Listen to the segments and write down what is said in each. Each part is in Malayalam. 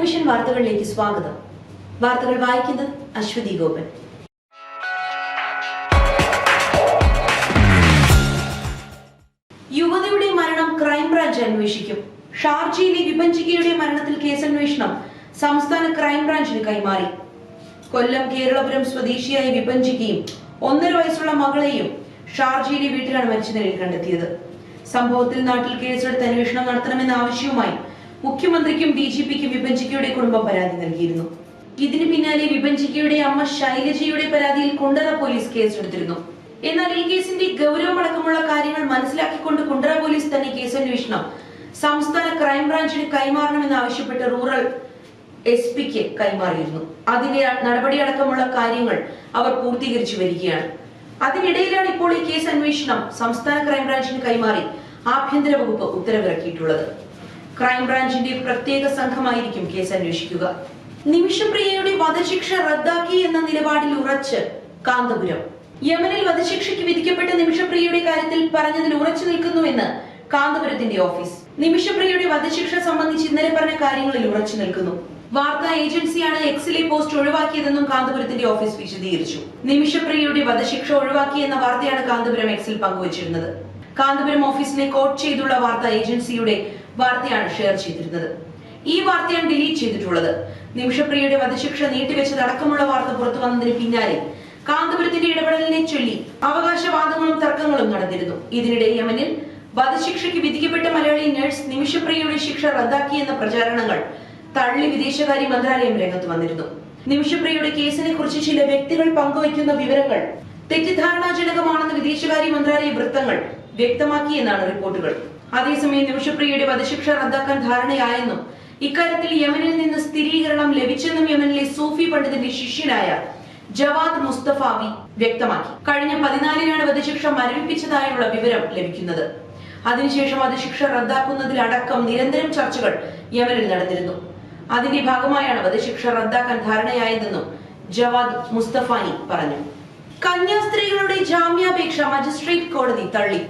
വിഷൻ വാർത്തകളിലേക്ക് സ്വാഗതം. വാർത്തകൾ വായിക്കുന്നത് അശ്വതി ഗോപൻ. യുവതിയുടെ മരണം ക്രൈംബ്രാഞ്ച് അന്വേഷിക്കും. ഷാർജയിലെ വിഭജിക്കയുടെ മരണത്തിൽ കേസന്വേഷണം സംസ്ഥാന ക്രൈംബ്രാഞ്ചിന് കൈമാറി. കൊല്ലം കേരളപുരം സ്വദേശിയായ വിഭജിക്കയും 1.5 വയസ്സുള്ള മകളെയും ഷാർജയിലെ വീട്ടിലാണ് മരിച്ച നിലയിൽ കണ്ടെത്തിയത്. സംഭവത്തിൽ നാട്ടിൽ കേസെടുത്ത് അന്വേഷണം നടത്തണമെന്ന ആവശ്യവുമായി മുഖ്യമന്ത്രിക്കും DGPക്കും വിഭജിക്കയുടെ കുടുംബം പരാതി നൽകിയിരുന്നു. ഇതിന് പിന്നാലെ വിഭജിക്കയുടെ അമ്മ ശൈലജയുടെ പരാതിയിൽ കുണ്ടറ പോലീസ് കേസെടുത്തിരുന്നു. എന്നാൽ ഈ കേസിന്റെ ഗൗരവമടക്കമുള്ള കാര്യങ്ങൾ മനസ്സിലാക്കിക്കൊണ്ട് കുണ്ടറ പോലീസ് തന്നെ കേസന്വേഷണം സംസ്ഥാന ക്രൈംബ്രാഞ്ചിന് കൈമാറണമെന്നാവശ്യപ്പെട്ട് റൂറൽ SP-ക്ക് കൈമാറിയിരുന്നു. അതിന്റെ നടപടിയടക്കമുള്ള കാര്യങ്ങൾ അവർ പൂർത്തീകരിച്ചു വരികയാണ്. അതിനിടയിലാണ് ഇപ്പോൾ ഈ കേസ് അന്വേഷണം സംസ്ഥാന ക്രൈംബ്രാഞ്ചിന് കൈമാറി ആഭ്യന്തര വകുപ്പ് ഉത്തരവിറക്കിയിട്ടുള്ളത്. ക്രൈംബ്രാഞ്ചിന്റെ പ്രത്യേക സംഘമായിരിക്കും കേസ് അന്വേഷിക്കുക. നിമിഷപ്രിയയുടെ വധശിക്ഷ റദ്ദാക്കി എന്ന നിലപാടിൽ ഉറച്ച് കാന്തപുരം. യമനിൽ വധശിക്ഷയ്ക്ക് വിധിക്കപ്പെട്ട നിമിഷപ്രിയയുടെ കാര്യത്തിൽ പറഞ്ഞതിൽ ഉറച്ചു നിൽക്കുന്നുവെന്ന് കാന്തപുരത്തിന്റെ ഓഫീസ്. നിമിഷപ്രിയയുടെ വധശിക്ഷ സംബന്ധിച്ച് ഇന്നലെ പറഞ്ഞ കാര്യങ്ങളിൽ ഉറച്ചു നിൽക്കുന്നു. വാർത്താ ഏജൻസിയാണ് എക്സിലെ പോസ്റ്റ് ഒഴിവാക്കിയതെന്നും കാന്തപുരത്തിന്റെ ഓഫീസ് വിശദീകരിച്ചു. നിമിഷപ്രിയയുടെ വധശിക്ഷ ഒഴിവാക്കിയെന്ന വാർത്തയാണ് കാന്തപുരം എക്സിൽ പങ്കുവച്ചിരുന്നത്. കാന്തപുരം ഓഫീസിനെ കോട്ട് ചെയ്തുള്ള വാർത്താ ഏജൻസിയുടെ വാർത്തയാണ് ഷെയർ ചെയ്തിരുന്നത്. ഈ വാർത്തയാണ് ഡിലീറ്റ് ചെയ്തിട്ടുള്ളത്. നിമിഷപ്രിയയുടെ വധശിക്ഷ നീട്ടിവെച്ചതടക്കമുള്ള വാർത്ത പുറത്തു വന്നതിന് പിന്നാലെ കാന്തപുരത്തിന്റെ ഇടപെടലിനെ ചൊല്ലി അവകാശവാദങ്ങളും തർക്കങ്ങളും നടന്നിരുന്നു. ഇതിനിടെ യമനിൽ വധശിക്ഷയ്ക്ക് വിധിക്കപ്പെട്ട മലയാളി നഴ്സ് നിമിഷപ്രിയയുടെ ശിക്ഷ റദ്ദാക്കിയെന്ന പ്രചാരണങ്ങൾ തള്ളി വിദേശകാര്യ മന്ത്രാലയം രംഗത്ത് വന്നിരുന്നു. നിമിഷപ്രിയയുടെ കേസിനെ കുറിച്ച് ചില വ്യക്തികൾ പങ്കുവയ്ക്കുന്ന വിവരങ്ങൾ തെറ്റിദ്ധാരണാജനകമാണെന്ന് വിദേശകാര്യ മന്ത്രാലയ വൃത്തങ്ങൾ വ്യക്തമാക്കിയെന്നാണ് റിപ്പോർട്ടുകൾ. അതേസമയം നിമിഷപ്രിയയുടെ വധശിക്ഷ റദ്ദാക്കാൻ ധാരണയായെന്നും ഇക്കാര്യത്തിൽ യമനിൽ നിന്ന് സ്ഥിരീകരണം ലഭിച്ചെന്നും യമനിലെ സൂഫി പണ്ഡിതന്റെ ശിഷ്യനായ ജവാദ് മുസ്തഫാവി വ്യക്തമാക്കി. കഴിഞ്ഞ 14-നാണ് വധശിക്ഷ മരവിപ്പിച്ചതായുള്ള വിവരം ലഭിക്കുന്നത്. അതിനുശേഷം വധശിക്ഷ റദ്ദാക്കുന്നതിലടക്കം നിരന്തരം ചർച്ചകൾ യമനിൽ നടന്നിരുന്നു. അതിന്റെ ഭാഗമായാണ് വധശിക്ഷ റദ്ദാക്കാൻ ധാരണയായതെന്നും ജവാദ് മുസ്തഫാനി പറഞ്ഞു. കന്യാസ്ത്രീകളുടെ ജാമ്യാപേക്ഷ മജിസ്ട്രേറ്റ് കോടതി തള്ളി.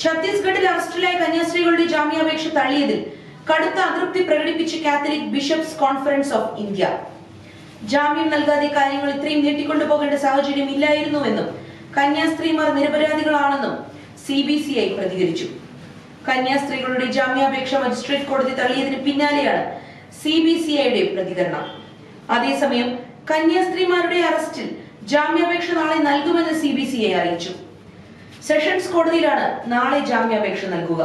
ഛത്തീസ്ഗഡിൽ അറസ്റ്റിലായ കന്യാസ്ത്രീകളുടെ ജാമ്യാപേക്ഷ തള്ളിയതിൽ കടുത്ത അതൃപ്തി പ്രകടിപ്പിച്ച് Catholic bishops conference of India. ജാമ്യം നൽകാതെ കാര്യങ്ങൾ ഇത്രയും നീട്ടിക്കൊണ്ടുപോകേണ്ട സാഹചര്യം ഇല്ലായിരുന്നുവെന്നും കന്യാസ്ത്രീമാർ നിരപരാധികളാണെന്നും CBCI പ്രതികരിച്ചു. കന്യാസ്ത്രീകളുടെ ജാമ്യാപേക്ഷ മജിസ്ട്രേറ്റ് കോടതി തള്ളിയതിന് പിന്നാലെയാണ് CBCIയുടെ പ്രതികരണം. അതേസമയം കന്യാസ്ത്രീമാരുടെ അറസ്റ്റിൽ ജാമ്യാപേക്ഷ നാളെ നൽകുമെന്ന് CBCI അറിയിച്ചു. സെഷൻസ് കോടതിയിലാണ് നാളെ ജാമ്യാപേക്ഷ നൽകുക.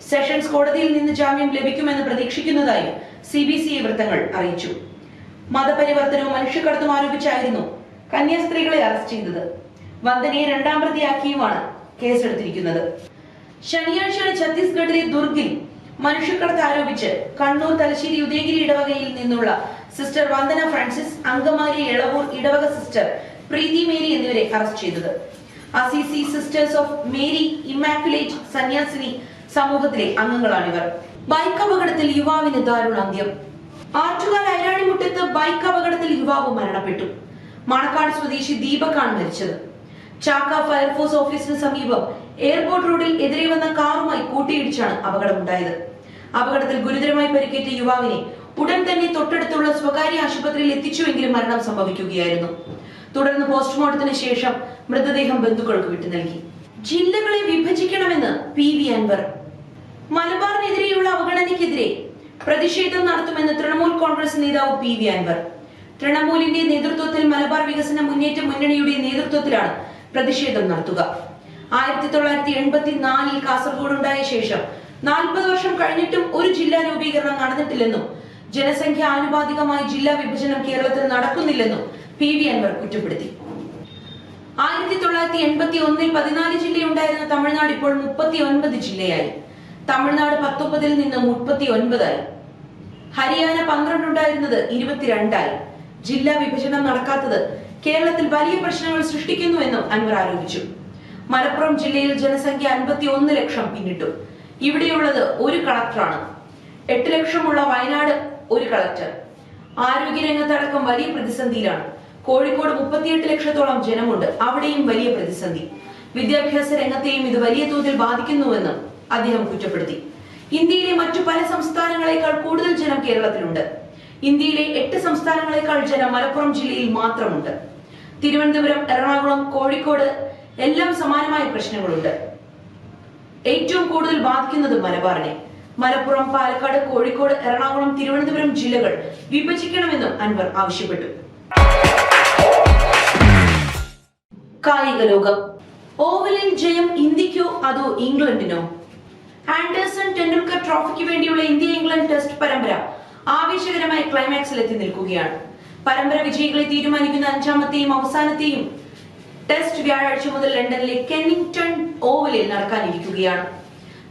സെഷൻസ് കോടതിയിൽ നിന്ന് ജാമ്യം ലഭിക്കുമെന്ന് പ്രതീക്ഷിക്കുന്നതായും CBCI വൃത്തങ്ങൾ അറിയിച്ചു. മതപരിവർത്തനവും മനുഷ്യക്കടത്തും ആരോപിച്ചായിരുന്നു കന്യാസ്ത്രീകളെ അറസ്റ്റ് ചെയ്തത്. വന്ദനയെ 2ാം പ്രതിയാക്കിയുമാണ് കേസെടുത്തിരിക്കുന്നത്. ശനിയാഴ്ചയാണ് ഛത്തീസ്ഗഡിലെ ദുർഗിൽ മനുഷ്യക്കടത്ത് ആരോപിച്ച് കണ്ണൂർ, തലശ്ശേരി, ഉദയഗിരി ഇടവകയിൽ നിന്നുള്ള സിസ്റ്റർ വന്ദന ഫ്രാൻസിസ്, അങ്കമാലി എളവൂർ ഇടവക സിസ്റ്റർ പ്രീതി മേരി എന്നിവരെ അറസ്റ്റ് ചെയ്തത്. Assisi sisters of Mary Immaculate സന്യാസിനി സമൂഹത്തിലെ അംഗങ്ങളാണിവർ. ബൈക്ക് അപകടത്തിൽ യുവാവിന് ദാരുണാന്ത്യം. ആറ്റുകാൽ ഐരാണിമുട്ടത്ത് ബൈക്ക് അപകടത്തിൽ യുവാവ് മരണപ്പെട്ടു. മണക്കാട് സ്വദേശി ദീപകാണ് മരിച്ചത്. ചാക്ക ഫയർഫോഴ്സ് ഓഫീസിന് സമീപം എയർപോർട്ട് റോഡിൽ എതിരെ വന്ന കാറുമായി കൂട്ടിയിടിച്ചാണ് അപകടമുണ്ടായത്. അപകടത്തിൽ ഗുരുതരമായി പരിക്കേറ്റ യുവാവിനെ ഉടൻ തന്നെ തൊട്ടടുത്തുള്ള സ്വകാര്യ ആശുപത്രിയിൽ എത്തിച്ചുവെങ്കിലും മരണം സംഭവിക്കുകയായിരുന്നു. തുടർന്ന് പോസ്റ്റ്മോർട്ടത്തിന് ശേഷം മൃതദേഹം ബന്ധുക്കൾക്ക് വിട്ടു നൽകി. ജില്ലകളെ വിഭജിക്കണമെന്ന് PV അൻവർ. മലബാറിനെതിരെയുള്ള അവഗണനയ്ക്കെതിരെ പ്രതിഷേധം നടത്തുമെന്ന് തൃണമൂൽ കോൺഗ്രസ് നേതാവ് PV അൻവർ. തൃണമൂലിന്റെ നേതൃത്വത്തിൽ മലബാർ വികസന മുന്നേറ്റ മുന്നണിയുടെ നേതൃത്വത്തിലാണ് പ്രതിഷേധം നടത്തുക. 1984-ൽ കാസർഗോഡ് ഉണ്ടായ ശേഷം 40 വർഷം കഴിഞ്ഞിട്ടും ഒരു ജില്ലാ രൂപീകരണം നടന്നിട്ടില്ലെന്നും ജനസംഖ്യ ആനുപാതികമായി ജില്ലാ വിഭജനം കേരളത്തിൽ നടക്കുന്നില്ലെന്നും PV അൻവർ കുറ്റപ്പെടുത്തി. 1981-ൽ 14 ജില്ലയുണ്ടായിരുന്ന തമിഴ്നാട് ഇപ്പോൾ 39 ജില്ലയായി. തമിഴ്നാട് 19-ൽ നിന്ന് 39ആയി. ഹരിയാന 12 ഉണ്ടായിരുന്നത് 22ആയി. ജില്ലാ വിഭജനം നടക്കാത്തത് കേരളത്തിൽ വലിയ പ്രശ്നങ്ങൾ സൃഷ്ടിക്കുന്നുവെന്നും അൻവർ ആരോപിച്ചു. മലപ്പുറം ജില്ലയിൽ ജനസംഖ്യ 51 ലക്ഷം പിന്നിട്ടു. ഇവിടെയുള്ളത് ഒരു കളക്ടറാണ്. 8 ലക്ഷമുള്ള വയനാട് ഒരു കളക്ടർ. ആരോഗ്യരംഗത്തടക്കം വലിയ പ്രതിസന്ധിയിലാണ്. കോഴിക്കോട് 38 ലക്ഷത്തോളം ജനമുണ്ട്. അവിടെയും വലിയ പ്രതിസന്ധി. വിദ്യാഭ്യാസ രംഗത്തെയും ഇത് വലിയ തോതിൽ ബാധിക്കുന്നുവെന്നും അദ്ദേഹം കുറ്റപ്പെടുത്തി. ഇന്ത്യയിലെ മറ്റു പല സംസ്ഥാനങ്ങളെക്കാൾ കൂടുതൽ ജനം കേരളത്തിലുണ്ട്. ഇന്ത്യയിലെ 8 സംസ്ഥാനങ്ങളെക്കാൾ ജനം മലപ്പുറം ജില്ലയിൽ മാത്രമുണ്ട്. തിരുവനന്തപുരം, എറണാകുളം, കോഴിക്കോട് എല്ലാം സമാനമായ പ്രശ്നങ്ങളുണ്ട്. ഏറ്റവും കൂടുതൽ ബാധിക്കുന്നത് മലബാറിനെ. മലപ്പുറം, പാലക്കാട്, കോഴിക്കോട്, എറണാകുളം, തിരുവനന്തപുരം ജില്ലകൾ വിഭജിക്കണമെന്നും അൻവർ ആവശ്യപ്പെട്ടു. കായിക ലോകം. ഓവലിൽ ജയം ഇന്ത്യക്കോ അതോ ഇംഗ്ലണ്ടിനോ? ആൻഡേഴ്സൺ ടെണ്ടുൽക്കർ ട്രോഫിക്ക് വേണ്ടിയുള്ള ഇന്ത്യ ഇംഗ്ലണ്ട് ടെസ്റ്റ് പരമ്പര ആവേശകരമായ ക്ലൈമാക്സിൽ എത്തി നിൽക്കുകയാണ്. പരമ്പര വിജയികളെ തീരുമാനിക്കുന്ന 5ാമത്തെയും അവസാനത്തെയും ടെസ്റ്റ് വ്യാഴാഴ്ച മുതൽ ലണ്ടനിലെ കെന്നിംഗ്ടൺ ഓവലിൽ നടക്കാനിരിക്കുകയാണ്.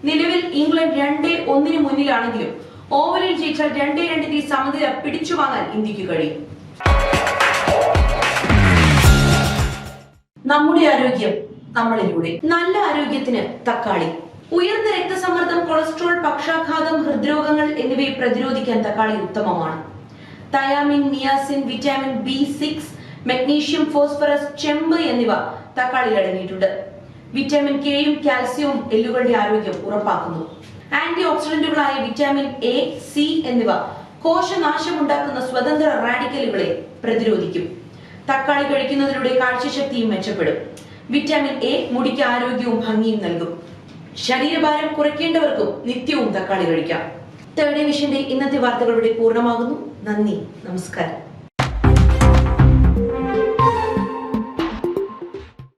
നിലവിൽ ഇംഗ്ലണ്ട് 2-1 മുന്നിലാണെങ്കിലും ഓവലിൽ ജയിച്ചാൽ 2-2 സമനില പിടിച്ചു വാങ്ങാൻ ഇന്ത്യക്ക് കഴിയും. നമ്മുടെ ആരോഗ്യം നമ്മളിലൂടെ. നല്ല ആരോഗ്യത്തിന് തക്കാളി. ഉയർന്ന രക്തസമ്മർദ്ദം, കൊളസ്ട്രോൾ, പക്ഷാഘാതം, ഹൃദ്രോഗങ്ങൾ എന്നിവയെ പ്രതിരോധിക്കാൻ തക്കാളി ഉത്തമമാണ്. Thiamine, niacin, vitamin B6, magnesium, phosphorus, ചെമ്പ് എന്നിവ തക്കാളിയിൽ അടങ്ങിയിട്ടുണ്ട്. വിറ്റാമിൻ കെയും കാൽസ്യവും എല്ലുകളുടെ ആരോഗ്യം ഉറപ്പാക്കുന്നു. ആന്റി ഓക്സിഡന്റുകളായ വിറ്റാമിൻ A, C എന്നിവ കോശനാശമുണ്ടാക്കുന്ന സ്വതന്ത്ര റാഡിക്കലുകളെ പ്രതിരോധിക്കും. തക്കാളി കഴിക്കുന്നതിലൂടെ കാഴ്ചശക്തിയും മെച്ചപ്പെടും. വിറ്റാമിൻ A മുടിക്ക് ആരോഗ്യവും ഭംഗിയും നൽകും. ശരീരഭാരം കുറയ്ക്കേണ്ടവർക്കും നിത്യവും തക്കാളി കഴിക്കാം. തേർഡ് വിഷന്റെ ഇന്നത്തെ വാർത്തകളുടെ പൂർണ്ണമാകുന്നു. നന്ദി, നമസ്കാരം.